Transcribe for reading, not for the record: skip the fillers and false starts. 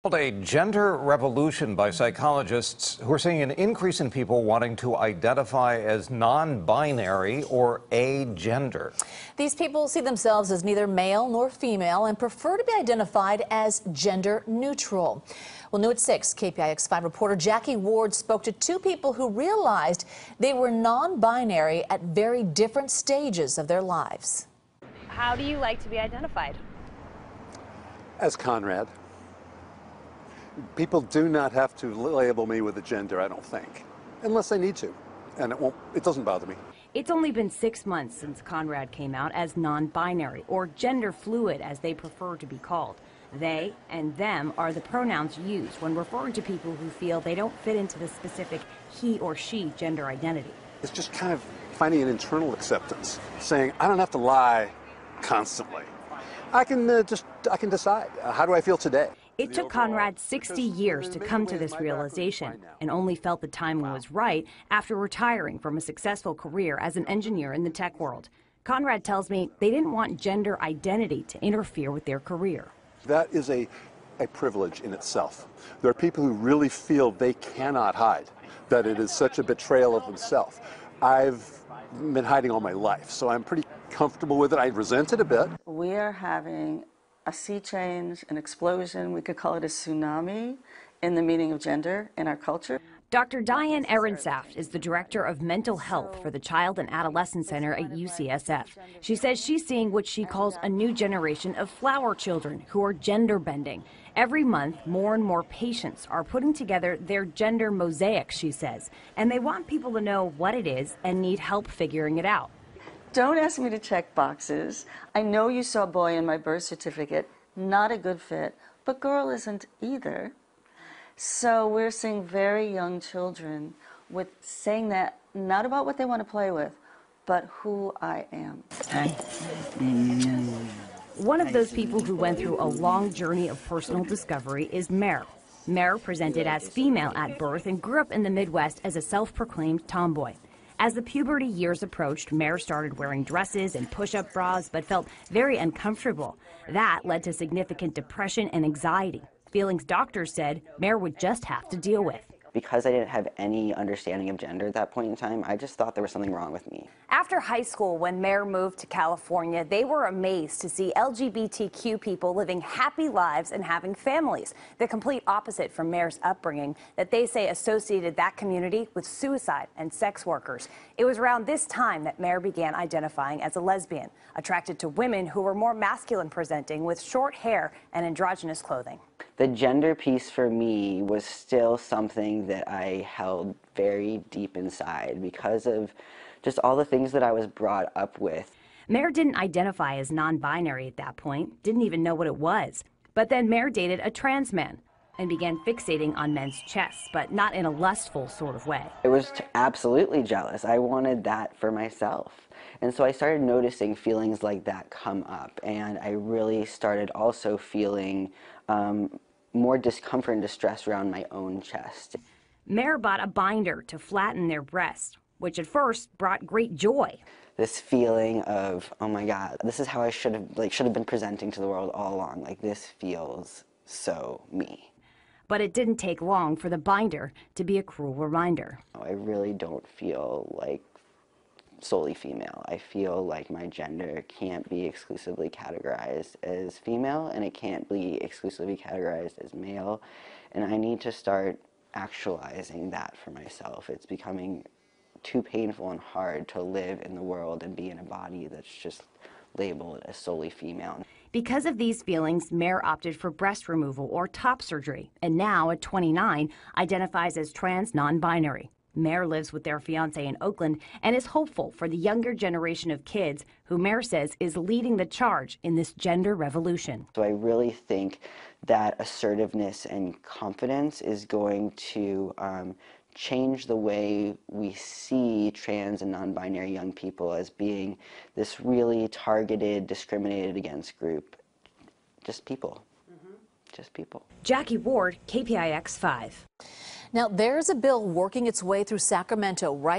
Called a gender revolution by psychologists who are seeing an increase in people wanting to identify as non-binary or agender. These people see themselves as neither male nor female and prefer to be identified as gender neutral. Well, new at 6, KPIX 5 reporter Jackie Ward spoke to two people who realized they were non-binary at very different stages of their lives. How do you like to be identified? As Conrad. People do not have to label me with a gender, I don't think, unless they need to, and it doesn't bother me. It's only been 6 months since Conrad came out as non-binary, or gender fluid as they prefer to be called. They and them are the pronouns used when referring to people who feel they don't fit into the specific he or she gender identity. It's just kind of finding an internal acceptance, saying I don't have to lie constantly. I can decide, how do I feel today? It took Conrad 60 years to come to this realization, and only felt the timing was right after retiring from a successful career as an engineer in the tech world. Conrad tells me they didn't want gender identity to interfere with their career. That is a privilege in itself. There are people who really feel they cannot hide, that it is such a betrayal of themselves. I've been hiding all my life, so I'm pretty comfortable with it. I resent it a bit. We are having a sea change, an explosion, we could call it a tsunami in the meaning of gender in our culture. Dr. Diane Ehrensaft is the director of mental health for the Child and Adolescent Center at UCSF. She says she's seeing what she calls a new generation of flower children who are gender bending. Every month, more and more patients are putting together their gender mosaics, she says, and they want people to know what it is and need help figuring it out. Don't ask me to check boxes. I know you saw boy in my birth certificate, not a good fit, but girl isn't either. So we're seeing very young children with saying that not about what they want to play with, but who I am. One of those people who went through a long journey of personal discovery is Mare. Mare presented as female at birth and grew up in the Midwest as a self-proclaimed tomboy. As the puberty years approached, Mare started wearing dresses and push-up bras, but felt very uncomfortable. That led to significant depression and anxiety, feelings doctors said Mare would just have to deal with. Because I didn't have any understanding of gender at that point in time, I just thought there was something wrong with me. After high school, when Mare moved to California, they were amazed to see LGBTQ people living happy lives and having families. The complete opposite from Mare's upbringing that they say associated that community with suicide and sex workers. It was around this time that Mare began identifying as a lesbian, attracted to women who were more masculine presenting with short hair and androgynous clothing. The gender piece for me was still something that I held very deep inside because of just all the things that I was brought up with. Mare didn't identify as non-binary at that point, didn't even know what it was. But then Mare dated a trans man and began fixating on men's chests, but not in a lustful sort of way. I was absolutely jealous. I wanted that for myself. And so I started noticing feelings like that come up, and I really started also feeling more discomfort and distress around my own chest. Mare bought a binder to flatten their breasts, which at first brought great joy. This feeling of, oh my God, this is how I should have been presenting to the world all along. Like, this feels so me. But it didn't take long for the binder to be a cruel reminder. I really don't feel like solely female. I feel like my gender can't be exclusively categorized as female, and it can't be exclusively categorized as male, and I need to start actualizing that for myself. It's becoming too painful and hard to live in the world and be in a body that's just labeled as solely female. Because of these feelings, Mare opted for breast removal or top surgery, and now at 29 identifies as trans non-binary. Mare lives with their fiancé in Oakland and is hopeful for the younger generation of kids who Mare says is leading the charge in this gender revolution. So I really think that assertiveness and confidence is going to change the way we see trans and non-binary young people as being this really targeted, discriminated against group. Just people. Just people. Jackie Ward, KPIX 5. Now, there's a bill working its way through Sacramento right